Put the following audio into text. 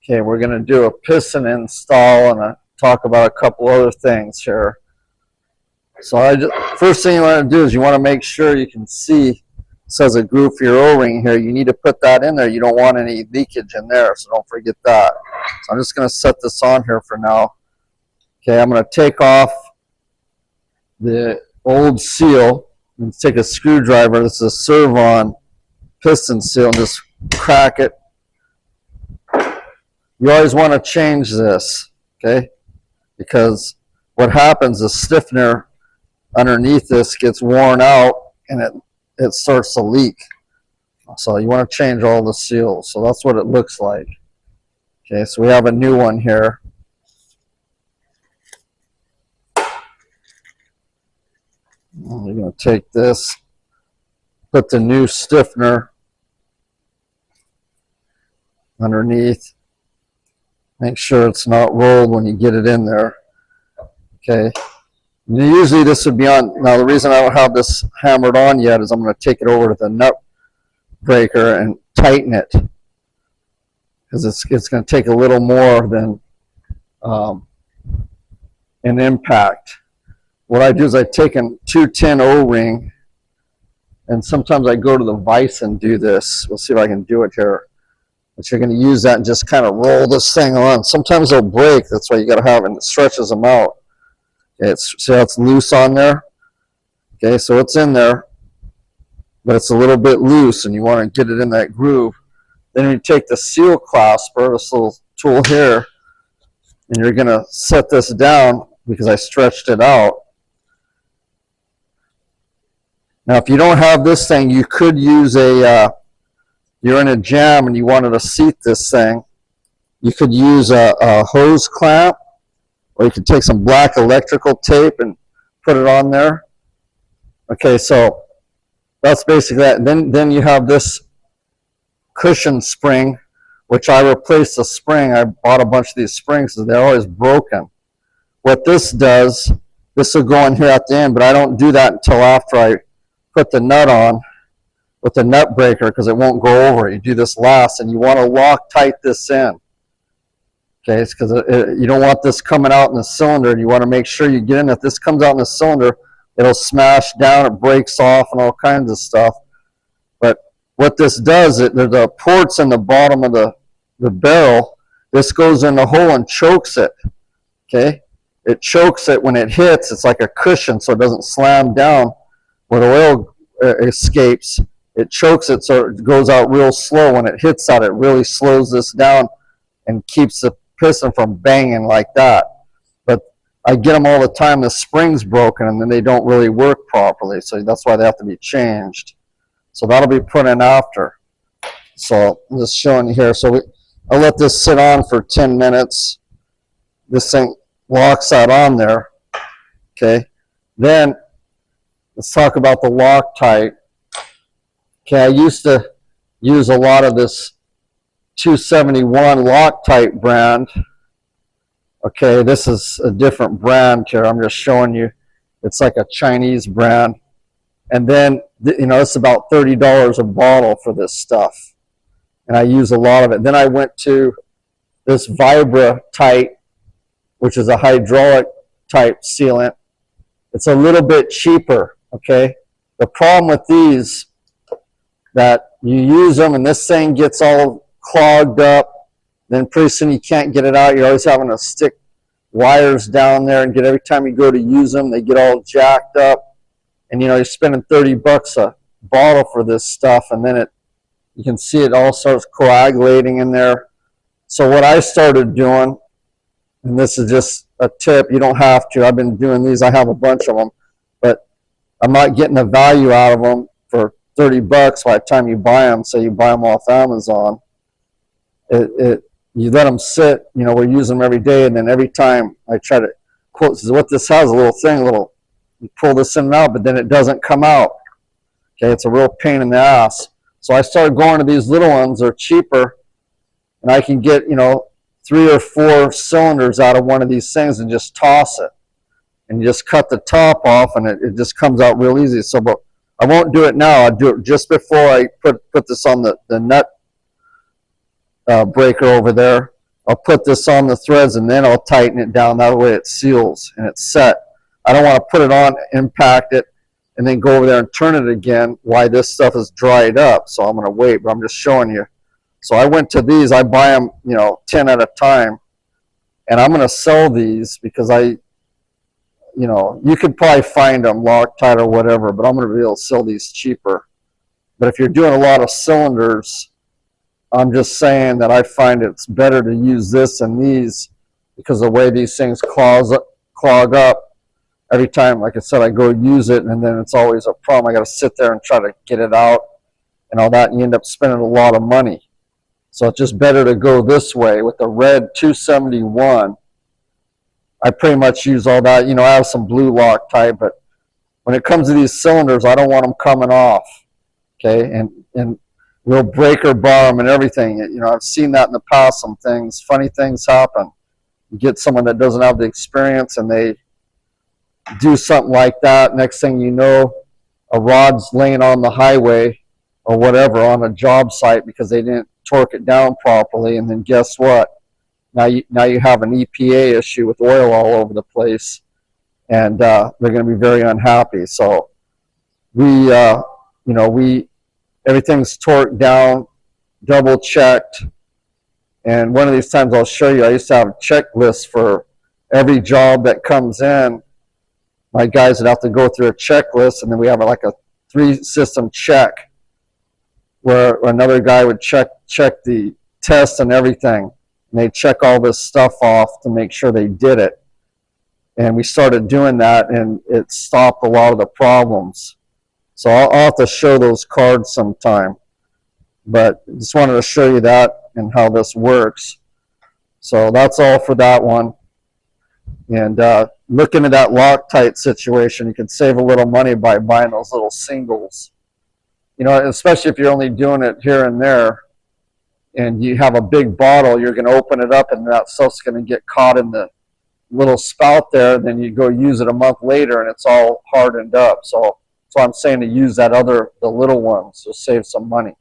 Okay, we're going to do a piston install and talk about a couple other things here. So first thing you want to do is you want to make sure you can see it says a groove for your O-ring here. You need to put that in there. You don't want any leakage in there, so don't forget that. So I'm just going to set this on here for now. Okay, I'm going to take off the old seal and take a screwdriver. This is a Sirvon piston seal and just crack it. You always want to change this, okay? Because what happens, the stiffener underneath this gets worn out and it starts to leak. So you want to change all the seals. So that's what it looks like. Okay, so we have a new one here. You're going to take this, put the new stiffener underneath. Make sure it's not rolled when you get it in there. Okay. Usually this would be on. Now the reason I don't have this hammered on yet is I'm going to take it over to the nut breaker and tighten it, because it's going to take a little more than an impact. What I do is I take a 210 O-ring, and sometimes I go to the vise and do this. We'll see if I can do it here. But you're going to use that and just kind of roll this thing on. Sometimes they'll break. That's why you got to have it, and it stretches them out. Okay, see how it's loose on there? Okay, so it's in there, but it's a little bit loose, and you want to get it in that groove. Then you take the seal clasper, this little tool here, and you're going to set this down because I stretched it out. Now, if you don't have this thing, you could use you're in a jam and you wanted to seat this thing, you could use a hose clamp, or you could take some black electrical tape and put it on there. Okay, so that's basically that. Then you have this cushion spring, which I replaced the spring. I bought a bunch of these springs because they're always broken. What this does, this will go in here at the end, but I don't do that until after I put the nut on with the nut breaker, because it won't go over. You do this last, and you want to Locktite this in. Okay, it's because you don't want this coming out in the cylinder, and you want to make sure you get in. If this comes out in the cylinder, it'll smash down, it breaks off, and all kinds of stuff. But what this does, there's a ports in the bottom of the barrel. This goes in the hole and chokes it. Okay, it chokes it when it hits. It's like a cushion, so it doesn't slam down where the oil escapes. It chokes it so it goes out real slow. When it hits out, it really slows this down and keeps the piston from banging like that. But I get them all the time. The spring's broken and then they don't really work properly, so that's why they have to be changed. So that'll be put in after. So I'm just showing you here. So I'll let this sit on for 10 minutes. This thing locks that on there. Okay, then let's talk about the Locktite. Okay, I used to use a lot of this 271 Locktite brand. Okay, this is a different brand here. I'm just showing you. It's like a Chinese brand. And then, it's about $30 a bottle for this stuff. And I use a lot of it. Then I went to this Locktite, which is a hydraulic type sealant. It's a little bit cheaper, okay? The problem with these, that you use them and this thing gets all clogged up, then pretty soon you can't get it out. You're always having to stick wires down there, and every time you go to use them, they get all jacked up. And you're spending $30 a bottle for this stuff, and then you can see it all starts coagulating in there. So what I started doing, and this is just a tip, you don't have to. I've been doing these. I have a bunch of them, but I'm not getting the value out of them for $30 by the time you buy them. Say you buy them off Amazon. You let them sit. We're using them every day, and then every time I try to quote, this is what this has, a little thing, you pull this in and out, but then it doesn't come out. Okay, it's a real pain in the ass. So I started going to these little ones. They're cheaper, and I can get 3 or 4 cylinders out of one of these things and just toss it, and you just cut the top off, and it just comes out real easy. So, but I won't do it now. I'll do it just before I put this on the nut breaker over there. I'll put this on the threads and then I'll tighten it down. That way it seals and it's set. I don't want to put it on, impact it, and then go over there and turn it again while this stuff is dried up. So I'm going to wait, but I'm just showing you. So I went to these. I buy them, 10 at a time. And I'm going to sell these because you could probably find them Locktite or whatever, but I'm going to be able to sell these cheaper. But if you're doing a lot of cylinders, I'm just saying that I find it's better to use this than these because the way these things clog up every time, like I said, I go use it and then it's always a problem. I got to sit there and try to get it out and all that, and you end up spending a lot of money. So it's just better to go this way with the red 271. I pretty much use all that. I have some blue Locktite, but when it comes to these cylinders, I don't want them coming off. Okay, and we'll break or bar them and everything. I've seen that in the past. Some things, funny things happen. You get someone that doesn't have the experience and they do something like that. Next thing you know, a rod's laying on the highway or whatever on a job site because they didn't torque it down properly, and then guess what? Now you have an EPA issue with oil all over the place, and they're going to be very unhappy. So we everything's torqued down, double checked, and one of these times I'll show you. I used to have a checklist for every job that comes in. My guys would have to go through a checklist, and then we have like a 3-system check where another guy would check the test and everything. And they check all this stuff off to make sure they did it. And we started doing that, and it stopped a lot of the problems. So I'll have to show those cards sometime. But just wanted to show you that and how this works. So that's all for that one. And look into that Locktite situation. You can save a little money by buying those little singles. Especially if you're only doing it here and there, and you have a big bottle, you're going to open it up and that stuff's going to get caught in the little spout there, and then you go use it a month later and it's all hardened up. So that's why I'm saying to use the little ones to save some money.